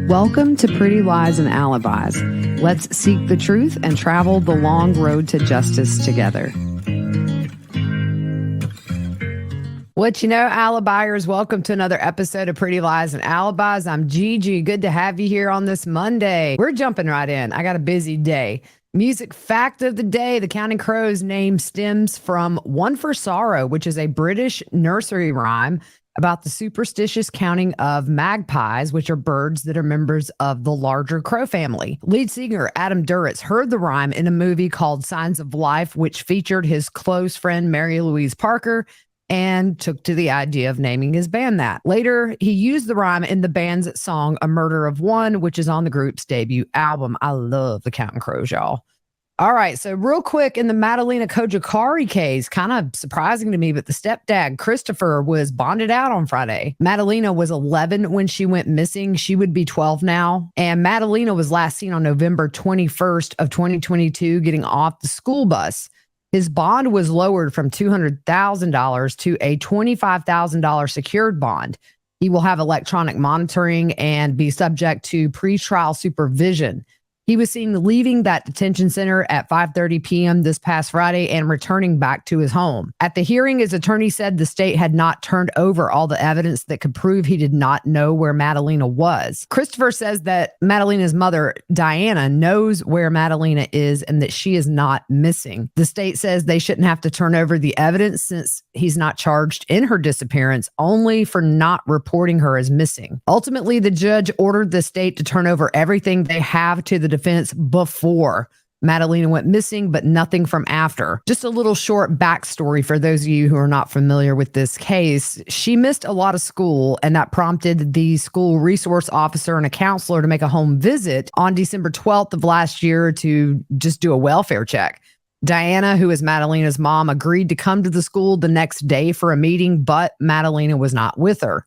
Welcome to Pretty Lies and Alibis. Let's seek the truth and travel the long road to justice together. What you know, Alibis, welcome to another episode of Pretty Lies and Alibis. I'm Gigi. Good to have you here on this Monday. We're jumping right in. I got a busy day. Music fact of the day, the Counting Crows name stems from One for Sorrow, which is a British nursery rhyme about the superstitious counting of magpies, which are birds that are members of the larger crow family. Lead singer Adam Duritz heard the rhyme in a movie called Signs of Life, which featured his close friend Mary Louise Parker, and took to the idea of naming his band that. Later, he used the rhyme in the band's song A Murder of One, which is on the group's debut album. I love the Counting Crows, y'all. All right, so real quick, in the Madalina Cojocari case, kind of surprising to me, but the stepdad, Christopher, was bonded out on Friday. Madalina was 11 when she went missing. She would be 12 now. And Madalina was last seen on November 21st of 2022 getting off the school bus. His bond was lowered from $200,000 to a $25,000 secured bond. He will have electronic monitoring and be subject to pretrial supervision. He was seen leaving that detention center at 5:30 p.m. this past Friday and returning back to his home. At the hearing, his attorney said the state had not turned over all the evidence that could prove he did not know where Madalina was. Christopher says that Madalina's mother, Diana, knows where Madalina is and that she is not missing. The state says they shouldn't have to turn over the evidence since he's not charged in her disappearance, only for not reporting her as missing. Ultimately, the judge ordered the state to turn over everything they have to the defense before Madalina went missing, but nothing from after. Just a little short backstory for those of you who are not familiar with this case. She missed a lot of school, and that prompted the school resource officer and a counselor to make a home visit on December 12th of last year to just do a welfare check. Diana, who is Madalina's mom, agreed to come to the school the next day for a meeting, but Madalina was not with her.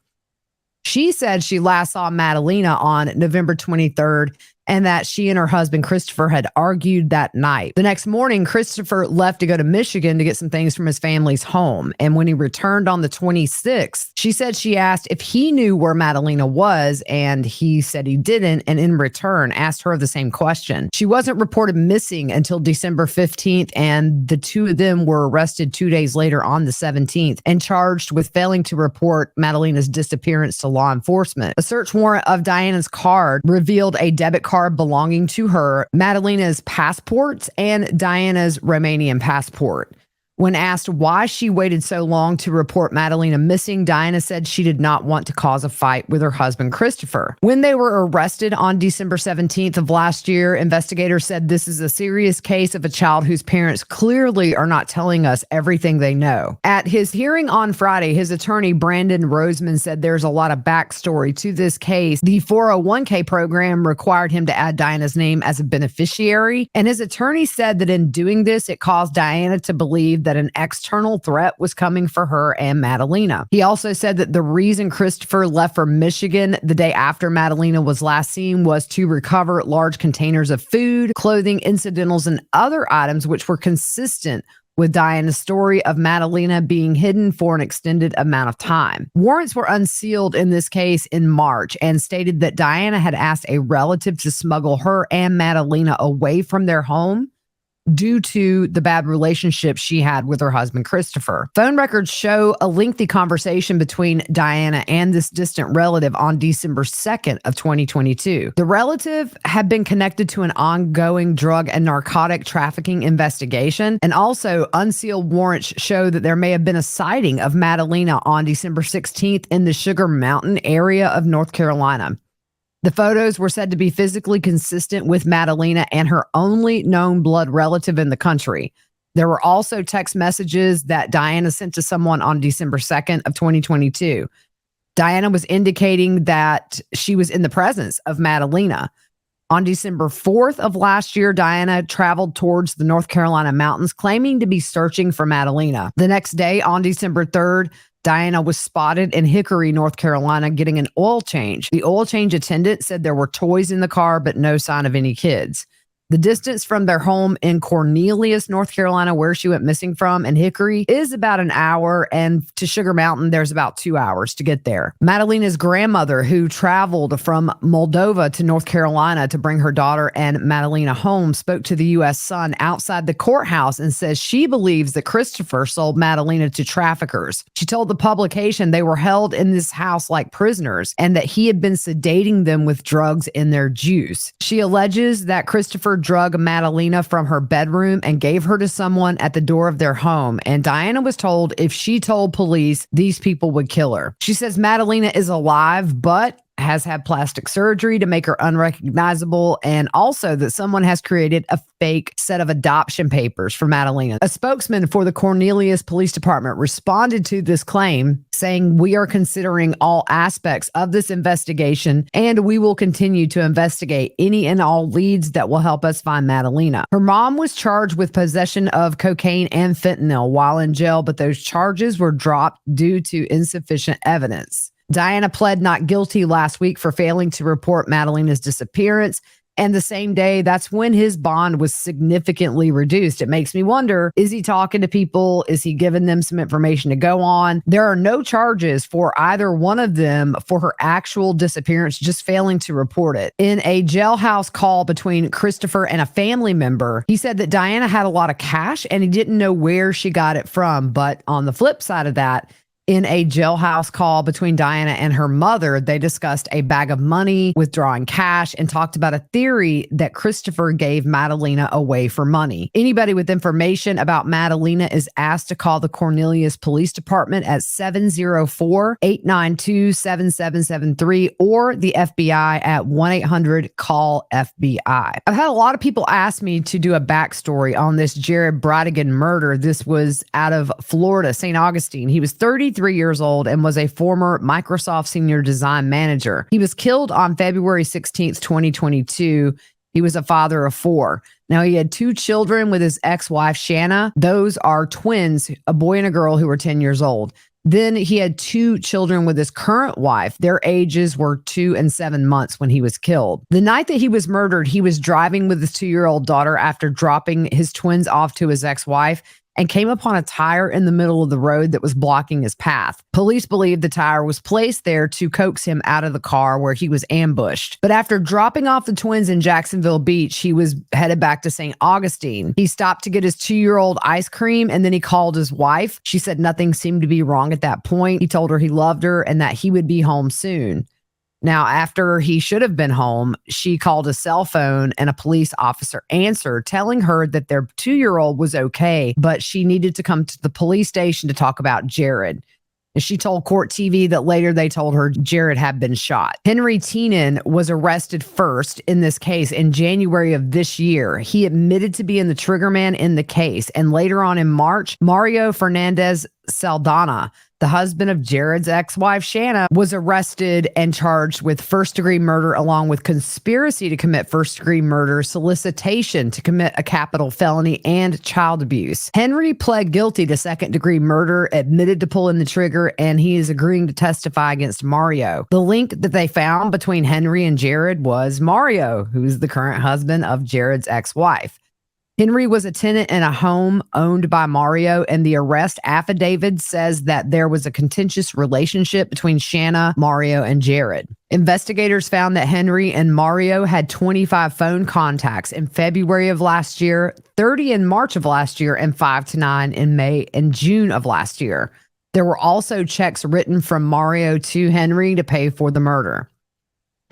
She said she last saw Madalina on November 23rd and that she and her husband, Christopher, had argued that night. The next morning, Christopher left to go to Michigan to get some things from his family's home. And when he returned on the 26th, she said she asked if he knew where Madalina was, and he said he didn't, and in return asked her the same question. She wasn't reported missing until December 15th, and the two of them were arrested 2 days later on the 17th and charged with failing to report Madalina's disappearance to law enforcement. A search warrant of Diana's card revealed a debit card belonging to her, Madalina's passports, and Diana's Romanian passport. When asked why she waited so long to report Madalina missing, Diana said she did not want to cause a fight with her husband, Christopher. When they were arrested on December 17th of last year, investigators said this is a serious case of a child whose parents clearly are not telling us everything they know. At his hearing on Friday, his attorney, Brandon Roseman, said there's a lot of backstory to this case. The 401k program required him to add Diana's name as a beneficiary, and his attorney said that in doing this, it caused Diana to believe that an external threat was coming for her and Madalina. He also said that the reason Christopher left for Michigan the day after Madalina was last seen was to recover large containers of food, clothing, incidentals, and other items which were consistent with Diana's story of Madalina being hidden for an extended amount of time. Warrants were unsealed in this case in March and stated that Diana had asked a relative to smuggle her and Madalina away from their home due to the bad relationship she had with her husband, Christopher. Phone records show a lengthy conversation between Diana and this distant relative on December 2nd of 2022. The relative had been connected to an ongoing drug and narcotic trafficking investigation, and also unsealed warrants show that there may have been a sighting of Madalina on December 16th in the Sugar Mountain area of North Carolina. The photos were said to be physically consistent with Madalina and her only known blood relative in the country. There were also text messages that Diana sent to someone on December 2nd of 2022. Diana was indicating that she was in the presence of Madalina. On December 4th of last year, Diana traveled towards the North Carolina mountains, claiming to be searching for Madalina. The next day, on December 3rd, Diana was spotted in Hickory, North Carolina, getting an oil change. The oil change attendant said there were toys in the car, but no sign of any kids. The distance from their home in Cornelius, North Carolina, where she went missing from, and Hickory is about an hour, and to Sugar Mountain, there's about 2 hours to get there. Madalina's grandmother, who traveled from Moldova to North Carolina to bring her daughter and Madalina home, spoke to the U.S. Sun outside the courthouse and says she believes that Christopher sold Madalina to traffickers. She told the publication they were held in this house like prisoners and that he had been sedating them with drugs in their juice. She alleges that Christopher drug Madalina from her bedroom and gave her to someone at the door of their home. And Diana was told if she told police, these people would kill her. She says Madalina is alive, but has had plastic surgery to make her unrecognizable, and also that someone has created a fake set of adoption papers for Madalina. A spokesman for the Cornelius Police Department responded to this claim, saying, "We are considering all aspects of this investigation, and we will continue to investigate any and all leads that will help us find Madalina." Her mom was charged with possession of cocaine and fentanyl while in jail, but those charges were dropped due to insufficient evidence. Diana pled not guilty last week for failing to report Madalina's disappearance. And the same day, that's when his bond was significantly reduced. It makes me wonder, is he talking to people? Is he giving them some information to go on? There are no charges for either one of them for her actual disappearance, just failing to report it. In a jailhouse call between Christopher and a family member, he said that Diana had a lot of cash and he didn't know where she got it from. But on the flip side of that, in a jailhouse call between Diana and her mother, they discussed a bag of money, withdrawing cash, and talked about a theory that Christopher gave Madalina away for money. Anybody with information about Madalina is asked to call the Cornelius Police Department at 704-892-7773 or the FBI at 1-800-CALL-FBI. I've had a lot of people ask me to do a backstory on this Jared Bridegan murder. This was out of Florida, St. Augustine. He was 33 years old and was a former Microsoft senior design manager. He was killed on February 16th, 2022. He was a father of 4. Now, he had 2 children with his ex-wife, Shanna. Those are twins, a boy and a girl who were 10 years old. Then he had 2 children with his current wife. Their ages were 2 and 7 months when he was killed. The night that he was murdered, he was driving with his 2-year-old daughter after dropping his twins off to his ex-wife and came upon a tire in the middle of the road that was blocking his path. Police believe the tire was placed there to coax him out of the car where he was ambushed. But after dropping off the twins in Jacksonville Beach, he was headed back to St. Augustine. He stopped to get his 2-year-old ice cream, and then he called his wife. She said nothing seemed to be wrong at that point. He told her he loved her and that he would be home soon. Now, after he should have been home, she called a cell phone and a police officer answered, telling her that their 2-year-old was okay, but she needed to come to the police station to talk about Jared. And she told Court TV that later they told her Jared had been shot. Henry Teenan was arrested first in this case in January of this year. He admitted to being the triggerman in the case. And later on in March, Mario Fernandez Saldana, the husband of Jared's ex-wife, Shanna, was arrested and charged with first-degree murder along with conspiracy to commit first-degree murder, solicitation to commit a capital felony, and child abuse. Henry pled guilty to second-degree murder, admitted to pulling the trigger, and he is agreeing to testify against Mario. The link that they found between Henry and Jared was Mario, who is the current husband of Jared's ex-wife. Henry was a tenant in a home owned by Mario, and the arrest affidavit says that there was a contentious relationship between Shanna, Mario, and Jared. Investigators found that Henry and Mario had 25 phone contacts in February of last year, 30 in March of last year, and 5 to 9 in May and June of last year. There were also checks written from Mario to Henry to pay for the murder.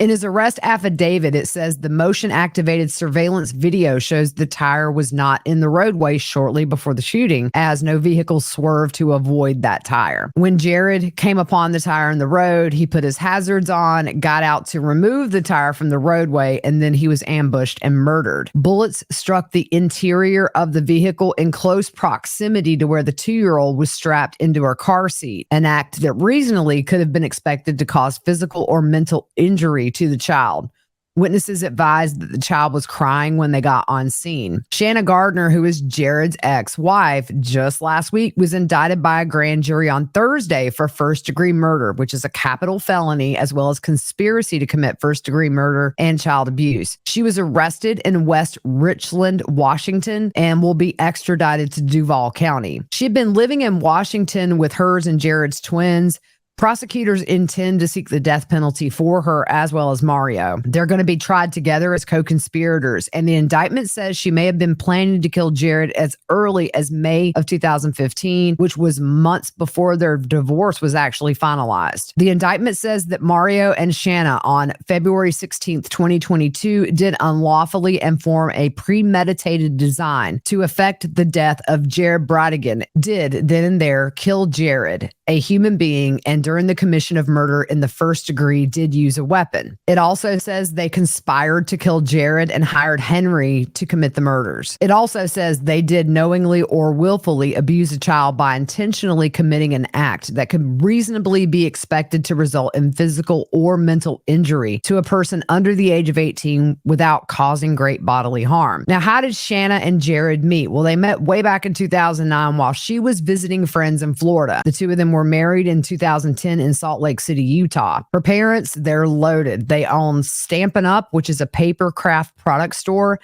In his arrest affidavit, it says the motion-activated surveillance video shows the tire was not in the roadway shortly before the shooting, as no vehicle swerved to avoid that tire. When Jared came upon the tire in the road, he put his hazards on, got out to remove the tire from the roadway, and then he was ambushed and murdered. Bullets struck the interior of the vehicle in close proximity to where the 2-year-old was strapped into her car seat, an act that reasonably could have been expected to cause physical or mental injury to the child. Witnesses advised that the child was crying when they got on scene. Shanna Gardner, who is Jared's ex-wife, just last week was indicted by a grand jury on Thursday for first-degree murder, which is a capital felony, as well as conspiracy to commit first-degree murder and child abuse. She was arrested in West Richland, Washington, and will be extradited to Duval County. She had been living in Washington with hers and Jared's twins. Prosecutors intend to seek the death penalty for her as well as Mario. They're going to be tried together as co-conspirators, and the indictment says she may have been planning to kill Jared as early as May of 2015, which was months before their divorce was actually finalized. The indictment says that Mario and Shanna on February 16th, 2022 did unlawfully and form a premeditated design to effect the death of Jared Bridegan, did then and there kill Jared, a human being, and during the commission of murder in the first degree did use a weapon. It also says they conspired to kill Jared and hired Henry to commit the murders. It also says they did knowingly or willfully abuse a child by intentionally committing an act that could reasonably be expected to result in physical or mental injury to a person under the age of 18 without causing great bodily harm. Now, how did Shanna and Jared meet? Well, they met way back in 2009 while she was visiting friends in Florida. The two of them were married in 2010 in Salt Lake City, Utah. Her parents, they're loaded. They own Stampin' Up, which is a paper craft product store.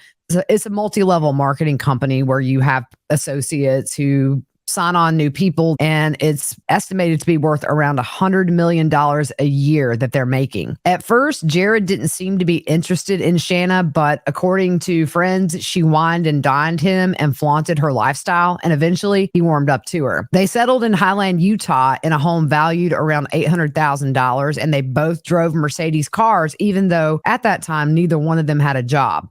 It's a multi-level marketing company where you have associates who sign on new people, and it's estimated to be worth around $100 million a year that they're making. At first, Jared didn't seem to be interested in Shanna, but according to friends, she wined and dined him and flaunted her lifestyle, and eventually he warmed up to her. They settled in Highland, Utah in a home valued around $800,000, and they both drove Mercedes cars, even though at that time, neither one of them had a job.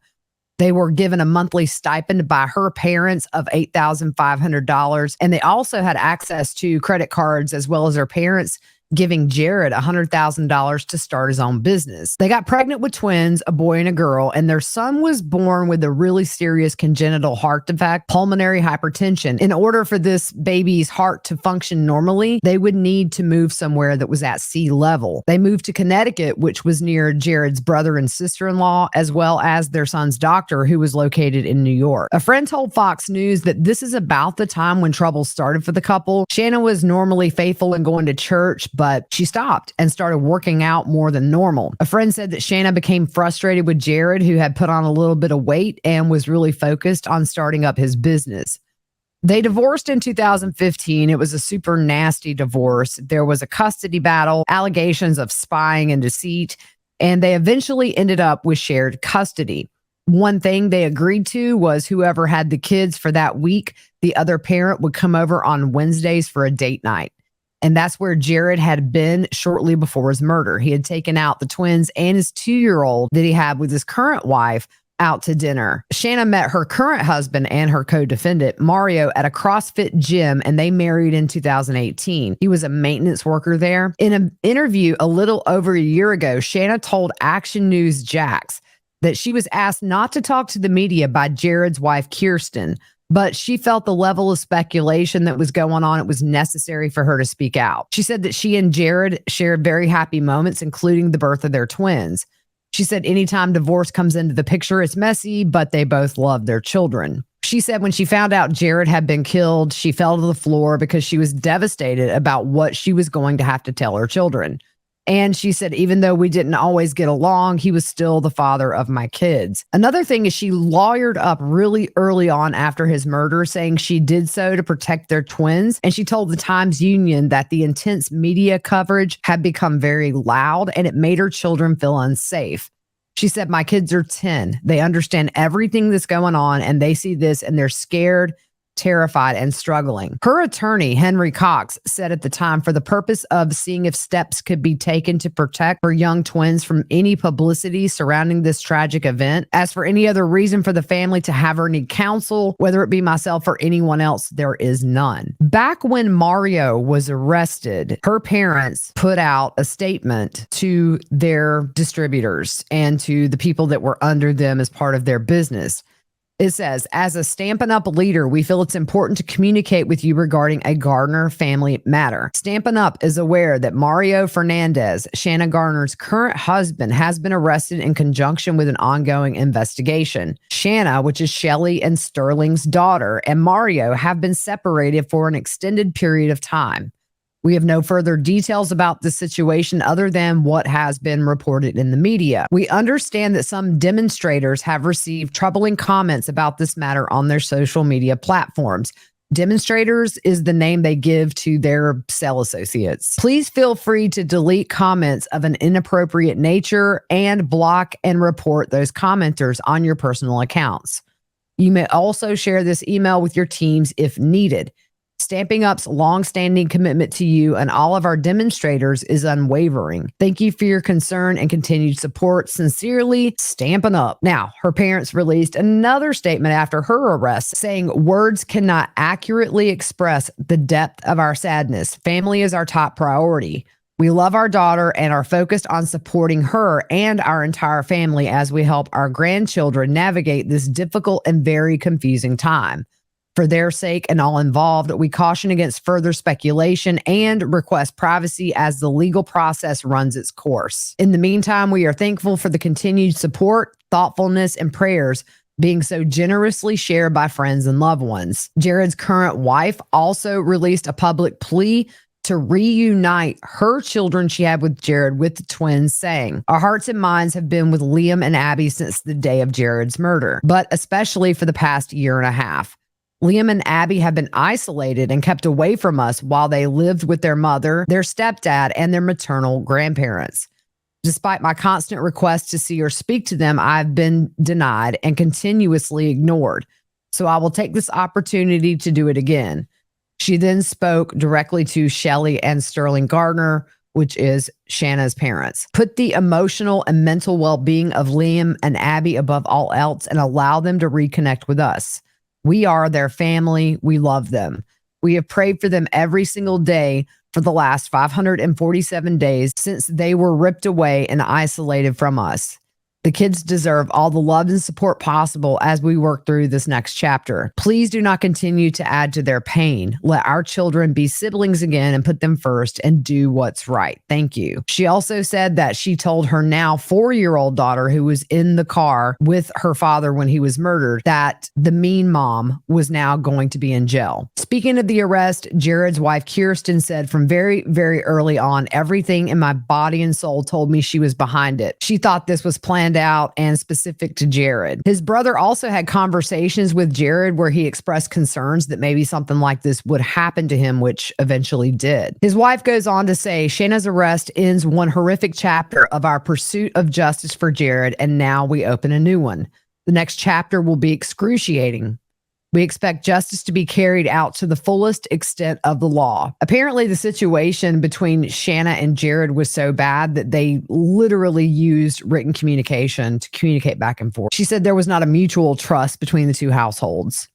They were given a monthly stipend by her parents of $8,500. And they also had access to credit cards as well as their parents giving Jared $100,000 to start his own business. They got pregnant with twins, a boy and a girl, and their son was born with a really serious congenital heart defect, pulmonary hypertension. In order for this baby's heart to function normally, they would need to move somewhere that was at sea level. They moved to Connecticut, which was near Jared's brother and sister-in-law, as well as their son's doctor, who was located in New York. A friend told Fox News that this is about the time when trouble started for the couple. Shanna was normally faithful in going to church, but she stopped and started working out more than normal. A friend said that Shanna became frustrated with Jared, who had put on a little bit of weight and was really focused on starting up his business. They divorced in 2015. It was a super nasty divorce. There was a custody battle, allegations of spying and deceit, and they eventually ended up with shared custody. One thing they agreed to was whoever had the kids for that week, the other parent would come over on Wednesdays for a date night. And that's where Jared had been shortly before his murder. He had taken out the twins and his 2-year-old that he had with his current wife out to dinner. Shanna met her current husband and her co-defendant, Mario, at a CrossFit gym, and they married in 2018. He was a maintenance worker there. In an interview a little over a year ago, Shanna told Action News Jax that she was asked not to talk to the media by Jared's wife, Kirsten, but she felt the level of speculation that was going on, it was necessary for her to speak out. She said that she and Jared shared very happy moments, including the birth of their twins. She said anytime divorce comes into the picture, it's messy, but they both love their children. She said when she found out Jared had been killed, she fell to the floor because she was devastated about what she was going to have to tell her children. And she said, even though we didn't always get along, he was still the father of my kids. Another thing is she lawyered up really early on after his murder, saying she did so to protect their twins. And she told the Times-Union that the intense media coverage had become very loud and it made her children feel unsafe. She said, my kids are 10. They understand everything that's going on and they see this and they're scared, terrified, and struggling. Her attorney, Henry Cox, said at the time, for the purpose of seeing if steps could be taken to protect her young twins from any publicity surrounding this tragic event. As for any other reason for the family to have her need counsel, whether it be myself or anyone else, there is none. Back when Mario was arrested, her parents put out a statement to their distributors and to the people that were under them as part of their business. It says, as a Stampin' Up leader, we feel it's important to communicate with you regarding a Gardner family matter. Stampin' Up is aware that Mario Fernandez, Shanna Gardner's current husband, has been arrested in conjunction with an ongoing investigation. Shanna, which is Shelley and Sterling's daughter, and Mario have been separated for an extended period of time. We have no further details about the situation other than what has been reported in the media. We understand that some demonstrators have received troubling comments about this matter on their social media platforms. Demonstrators is the name they give to their cell associates. Please feel free to delete comments of an inappropriate nature and block and report those commenters on your personal accounts. You may also share this email with your teams if needed. Stampin' Up's longstanding commitment to you and all of our demonstrators is unwavering. Thank you for your concern and continued support. Sincerely, Stampin' Up. Now, her parents released another statement after her arrest saying, words cannot accurately express the depth of our sadness. Family is our top priority. We love our daughter and are focused on supporting her and our entire family as we help our grandchildren navigate this difficult and very confusing time. For their sake and all involved, we caution against further speculation and request privacy as the legal process runs its course. In the meantime, we are thankful for the continued support, thoughtfulness, and prayers being so generously shared by friends and loved ones. Jared's current wife also released a public plea to reunite her children she had with Jared with the twins, saying, our hearts and minds have been with Liam and Abby since the day of Jared's murder, but especially for the past year and a half. Liam and Abby have been isolated and kept away from us while they lived with their mother, their stepdad, and their maternal grandparents. Despite my constant requests to see or speak to them, I've been denied and continuously ignored. So I will take this opportunity to do it again. She then spoke directly to Shelley and Sterling Gardner, which is Shanna's parents. Put the emotional and mental well-being of Liam and Abby above all else and allow them to reconnect with us. We are their family. We love them. We have prayed for them every single day for the last 547 days since they were ripped away and isolated from us. The kids deserve all the love and support possible as we work through this next chapter. Please do not continue to add to their pain. Let our children be siblings again and put them first and do what's right. Thank you. She also said that she told her now 4-year-old daughter, who was in the car with her father when he was murdered, that the mean mom was now going to be in jail. Speaking of the arrest, Jared's wife, Kirsten, said from very, very early on, everything in my body and soul told me she was behind it. She thought this was planned out and specific to Jared. His brother also had conversations with Jared where he expressed concerns that maybe something like this would happen to him, which eventually did. His wife goes on to say, Shanna's arrest ends one horrific chapter of our pursuit of justice for Jared, and now we open a new one. The next chapter will be excruciating. We expect justice to be carried out to the fullest extent of the law. Apparently, the situation between Shanna and Jared was so bad that they literally used written communication to communicate back and forth. She said there was not a mutual trust between the two households.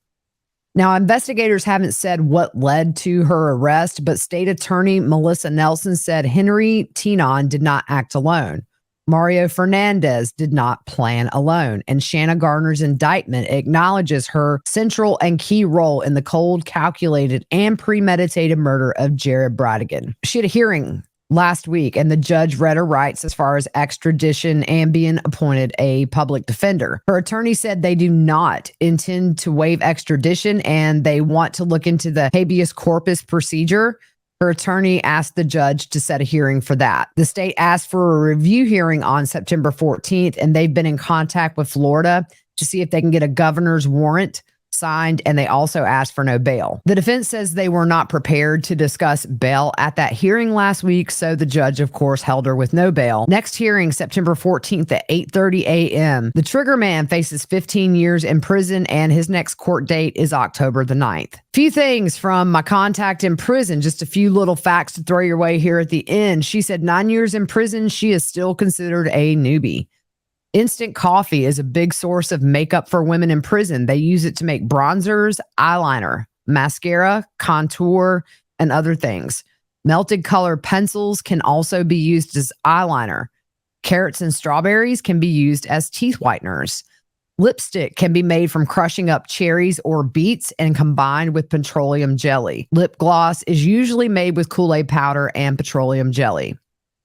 Now, investigators haven't said what led to her arrest, but State Attorney Melissa Nelson said Henry Tenon did not act alone. Mario Fernandez did not plan alone, and Shanna Gardner's indictment acknowledges her central and key role in the cold, calculated, and premeditated murder of Jared Bridegan. She had a hearing last week, and the judge read her rights as far as extradition and being appointed a public defender. Her attorney said they do not intend to waive extradition, and they want to look into the habeas corpus procedure. Her attorney asked the judge to set a hearing for that. The state asked for a review hearing on September 14th, and they've been in contact with Florida to see if they can get a governor's warrant signed, and they also asked for no bail. The defense says they were not prepared to discuss bail at that hearing last week, so the judge, of course, held her with no bail. Next hearing, September 14th at 8:30 a.m. The trigger man faces 15 years in prison, and his next court date is October the 9th. Few things from my contact in prison, just a few little facts to throw your way here at the end. She said 9 years in prison, she is still considered a newbie. Instant coffee is a big source of makeup for women in prison. They use it to make bronzers, eyeliner, mascara, contour, and other things. Melted color pencils can also be used as eyeliner. Carrots and strawberries can be used as teeth whiteners. Lipstick can be made from crushing up cherries or beets and combined with petroleum jelly. Lip gloss is usually made with Kool-Aid powder and petroleum jelly.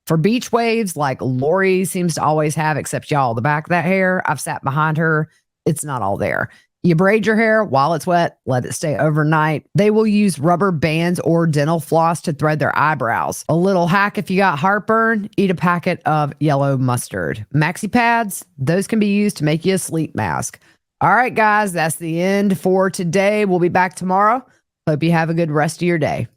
For beach waves, like Lori seems to always have, except y'all, the back of that hair, I've sat behind her, it's not all there. You braid your hair while it's wet, let it stay overnight. They will use rubber bands or dental floss to thread their eyebrows. A little hack if you got heartburn, eat a packet of yellow mustard. Maxi pads, those can be used to make you a sleep mask. All right, guys, that's the end for today. We'll be back tomorrow. Hope you have a good rest of your day.